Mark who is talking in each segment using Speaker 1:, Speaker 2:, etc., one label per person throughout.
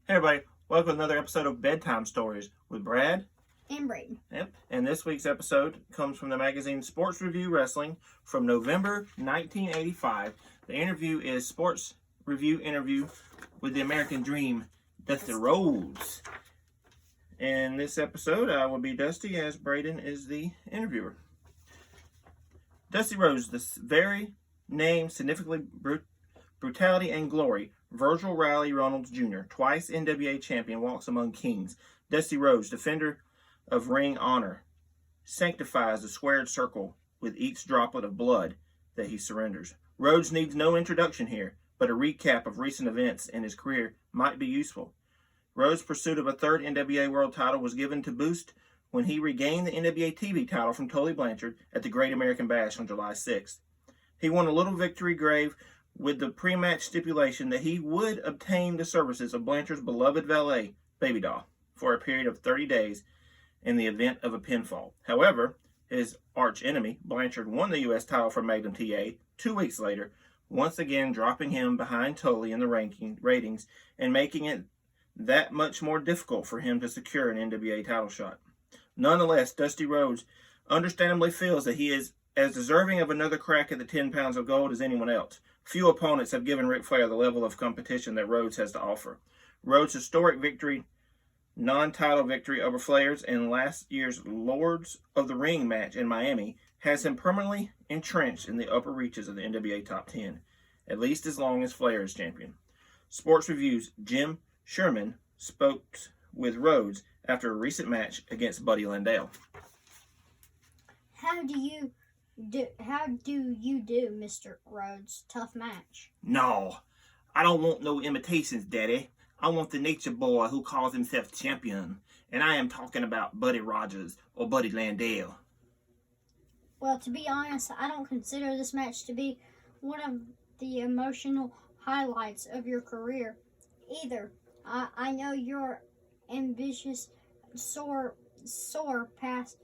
Speaker 1: Hey everybody, welcome to another episode of Bedtime Stories with Brad.
Speaker 2: And Braden.
Speaker 1: Yep. And this week's episode comes from the magazine Sports Review Wrestling from November 1985. The interview is Sports Review interview with the American Dream, Dusty Rhodes. In this episode, I will be Dusty as Braden is the interviewer. Dusty Rhodes, this very name significantly brutality and glory. Virgil Riley Reynolds Jr., twice NWA champion, walks among kings. Dusty Rhodes, defender of ring honor, sanctifies the squared circle with each droplet of blood that he surrenders. Rhodes needs no introduction here, but a recap of recent events in his career might be useful. Rhodes' pursuit of a third NWA world title was given to boost when he regained the NWA TV title from Tully Blanchard at the Great American Bash on July 6th. He won a little victory grave with the pre-match stipulation that he would obtain the services of Blanchard's beloved valet, Baby Doll, for a period of 30 days in the event of a pinfall. However, his arch-enemy, Blanchard, won the U.S. title from Magnum TA 2 weeks later, once again dropping him behind Tully in the ratings and making it that much more difficult for him to secure an NWA title shot. Nonetheless, Dusty Rhodes understandably feels that he is as deserving of another crack at the 10 pounds of gold as anyone else. Few opponents have given Ric Flair the level of competition that Rhodes has to offer. Rhodes' historic victory, non-title victory over Flair's in last year's Lords of the Ring match in Miami has him permanently entrenched in the upper reaches of the NWA Top 10, at least as long as Flair is champion. Sports Review's Jim Sherman spoke with Rhodes after a recent match against Buddy Landale.
Speaker 2: How do you do, Mr. Rhodes? Tough match.
Speaker 1: No, I don't want no imitations, Daddy. I want the nature boy who calls himself champion, and I am talking about Buddy Rogers or Buddy Landale.
Speaker 2: Well, to be honest, I don't consider this match to be one of the emotional highlights of your career either. I know you're ambitious, soar past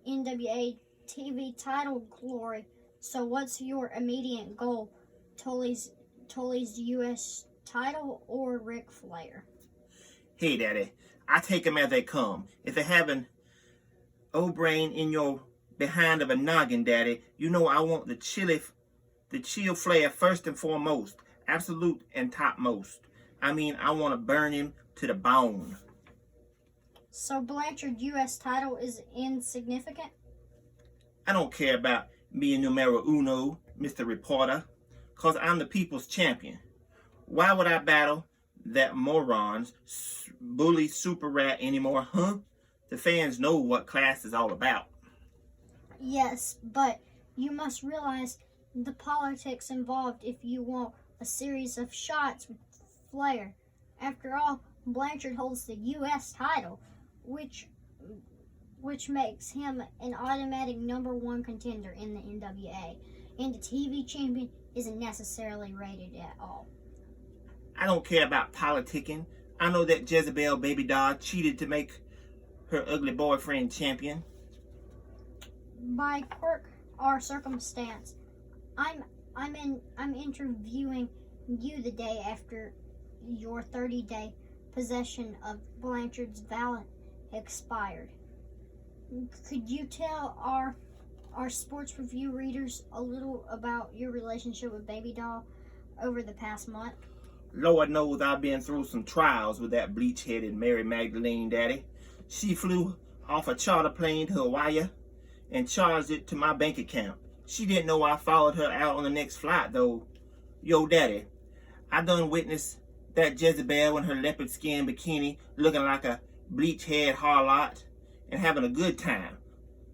Speaker 2: NWA TV title glory. So what's your immediate goal? Tully's U.S. title or Ric Flair?
Speaker 1: Hey, Daddy, I take 'em as they come. If they have an old brain in your behind of a noggin, Daddy, you know I want the chill Flair first and foremost, absolute and topmost. I mean, I want to burn him to the bone.
Speaker 2: So Blanchard U.S. title is insignificant?
Speaker 1: I don't care about being numero uno, Mr. Reporter, because I'm the people's champion. Why would I battle that moron's bully super rat anymore, huh? The fans know what class is all about.
Speaker 2: Yes, but you must realize the politics involved if you want a series of shots with Flair. After all, Blanchard holds the U.S. title, which makes him an automatic number one contender in the NWA, and the TV champion isn't necessarily rated at all.
Speaker 1: I don't care about politicking. I know that Jezebel Baby Doll cheated to make her ugly boyfriend champion.
Speaker 2: By quirk or circumstance, I'm interviewing you the day after your 30-day possession of Blanchard's valet expired. Could you tell our sports review readers a little about your relationship with Baby Doll over the past month?
Speaker 1: Lord knows I've been through some trials with that bleach-headed Mary Magdalene, Daddy. She flew off a charter plane to Hawaii and charged it to my bank account. She didn't know I followed her out on the next flight, though. Yo, Daddy, I done witnessed that Jezebel in her leopard skin bikini looking like a bleach-head harlot and having a good time.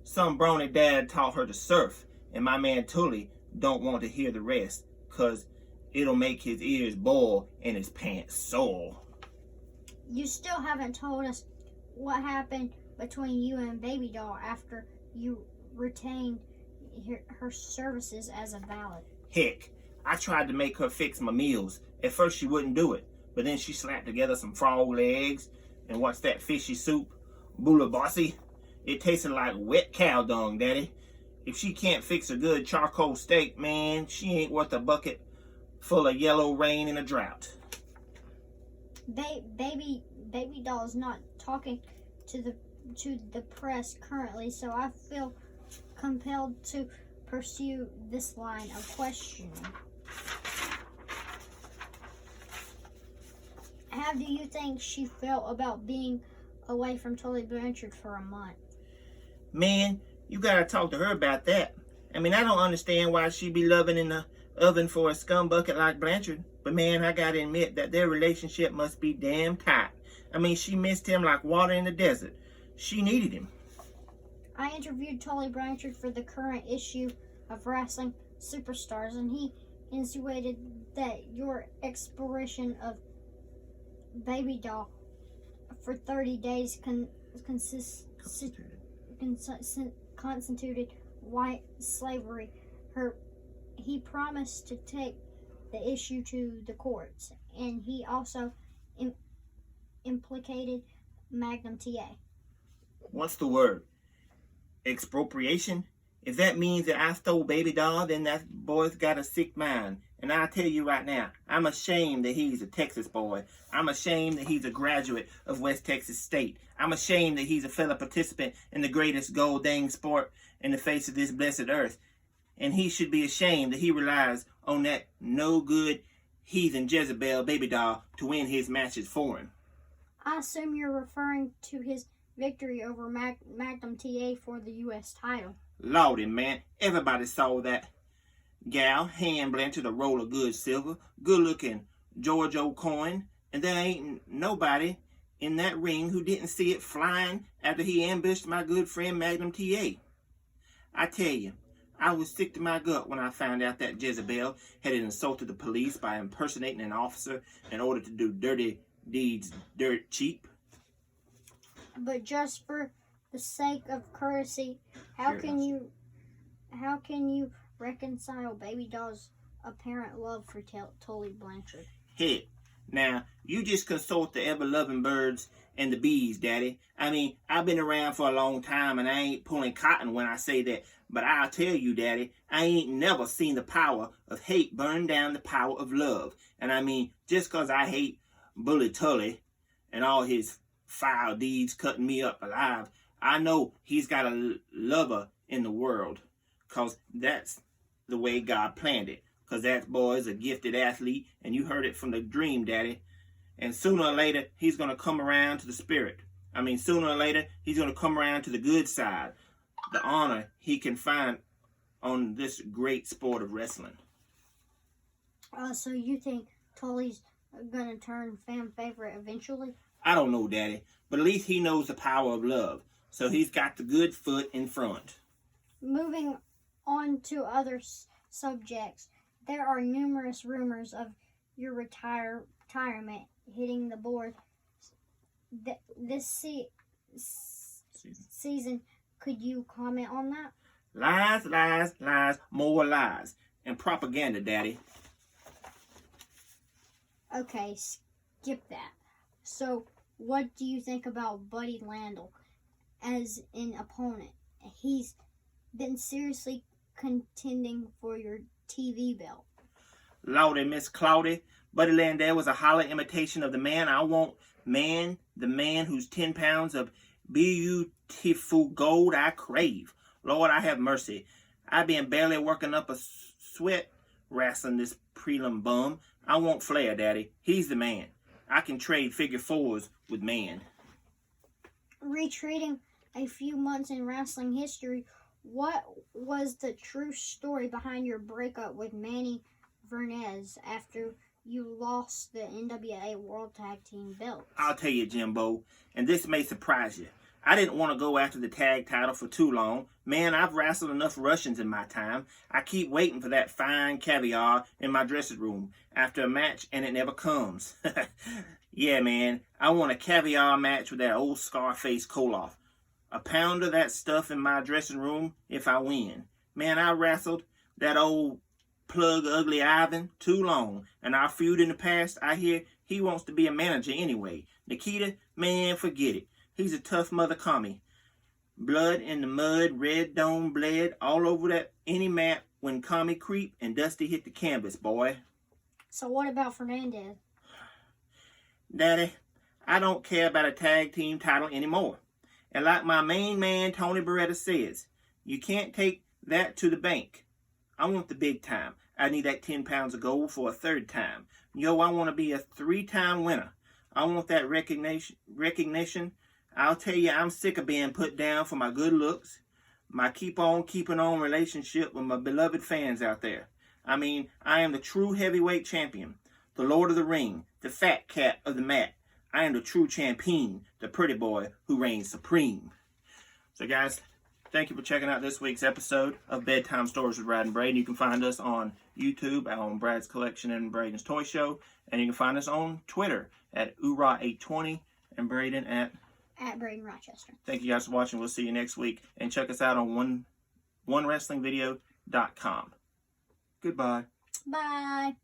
Speaker 1: Some brawny dad taught her to surf, and my man Tully don't want to hear the rest, 'cause it'll make his ears boil and his pants sore.
Speaker 2: You still haven't told us what happened between you and Baby Doll after you retained her services as a valet.
Speaker 1: Heck, I tried to make her fix my meals. At first she wouldn't do it, but then she slapped together some frog legs and what's that fishy soup? Boulabossi. It tasted like wet cow dung, Daddy. If she can't fix a good charcoal steak, man, she ain't worth a bucket full of yellow rain in a drought.
Speaker 2: Baby Doll is not talking to the press currently, so I feel compelled to pursue this line of questioning. How do you think she felt about being away from Tully Blanchard for a month?
Speaker 1: Man, you gotta talk to her about that. I mean, I don't understand why she be loving in the oven for a scumbucket like Blanchard. But man, I gotta admit that their relationship must be damn tight. I mean, she missed him like water in the desert. She needed him.
Speaker 2: I interviewed Tully Blanchard for the current issue of Wrestling Superstars, and he insinuated that your exploration of Baby Doll for 30 days constituted white slavery. He promised to take the issue to the courts, and he also implicated Magnum TA.
Speaker 1: What's the word? Expropriation? If that means that I stole Baby Doll, then that boy's got a sick mind. And I'll tell you right now, I'm ashamed that he's a Texas boy. I'm ashamed that he's a graduate of West Texas State. I'm ashamed that he's a fellow participant in the greatest gold dang sport in the face of this blessed earth. And he should be ashamed that he relies on that no-good heathen Jezebel Baby Doll to win his matches for him.
Speaker 2: I assume you're referring to his victory over Magnum TA for the U.S. title.
Speaker 1: Lordy, man, everybody saw that gal hand Blanchard a roll of good silver, good-looking George O. coin, and there ain't nobody in that ring who didn't see it flying after he ambushed my good friend Magnum TA. I tell you, I was sick to my gut when I found out that Jezebel had insulted the police by impersonating an officer in order to do dirty deeds dirt cheap.
Speaker 2: But just for the sake of courtesy, how can you reconcile Baby Doll's apparent love for Tully Blanchard?
Speaker 1: Heck, now you just consult the ever-loving birds and the bees, Daddy. I mean, I've been around for a long time, and I ain't pulling cotton when I say that. But I'll tell you, Daddy, I ain't never seen the power of hate burn down the power of love. And I mean, just 'cause I hate Bully Tully and all his foul deeds cutting me up alive, I know he's got a lover in the world. 'Cause that's the way God planned it. 'Cause that boy is a gifted athlete, and you heard it from the dream, Daddy. And sooner or later, he's going to come around to the spirit. I mean, sooner or later, he's going to come around to the good side. The honor he can find on this great sport of wrestling.
Speaker 2: So you think Tully's gonna turn fan favorite eventually?
Speaker 1: I don't know, Daddy, but at least he knows the power of love. So he's got the good foot in front.
Speaker 2: Moving on to other subjects, there are numerous rumors of your retirement hitting the board this season. Could you comment on that?
Speaker 1: Lies, lies, lies, more lies. And propaganda, Daddy.
Speaker 2: Okay, skip that. So, what do you think about Buddy Landel as an opponent? He's been seriously contending for your TV belt.
Speaker 1: Lordy, Miss Cloudy, Buddy Landel was a holler imitation of the man I want. The man whose 10 pounds of beautiful gold I crave. Lord, I have mercy. I been barely working up a sweat wrestling this prelim bum. I want Flair, Daddy. He's the man. I can trade figure fours with man.
Speaker 2: Retreating a few months in wrestling history, what was the true story behind your breakup with Manny Vernez after you lost the NWA World Tag Team belt?
Speaker 1: I'll tell you, Jimbo, and this may surprise you. I didn't want to go after the tag title for too long. Man, I've wrestled enough Russians in my time. I keep waiting for that fine caviar in my dressing room after a match, and it never comes. Yeah, man, I want a caviar match with that old Scarface Koloff. A pound of that stuff in my dressing room if I win. Man, I wrestled that old plug Ugly Ivan too long, and our feud in the past, I hear he wants to be a manager anyway. Nikita, man, forget it. He's a tough mother commie. Blood in the mud, red dome bled all over that any map when Commie creep and Dusty hit the canvas, boy.
Speaker 2: So what about Fernandez?
Speaker 1: Daddy, I don't care about a tag team title anymore. And like my main man, Tony Beretta, says, you can't take that to the bank. I want the big time. I need that 10 pounds of gold for a third time. Yo, I want to be a 3-time winner. I want that recognition. I'll tell you, I'm sick of being put down for my good looks, my keep on keeping on relationship with my beloved fans out there. I mean, I am the true heavyweight champion, the Lord of the Ring, the fat cat of the mat. I am the true champion, the pretty boy who reigns supreme. So guys, thank you for checking out this week's episode of Bedtime Stories with Braden Brad. You can find us on YouTube on Brad's Collection and Braden's Toy Show. And you can find us on Twitter at Oorah820 and Braden at
Speaker 2: Braden Rochester.
Speaker 1: Thank you guys for watching. We'll see you next week. And check us out on onewrestlingvideo.com. Goodbye.
Speaker 2: Bye.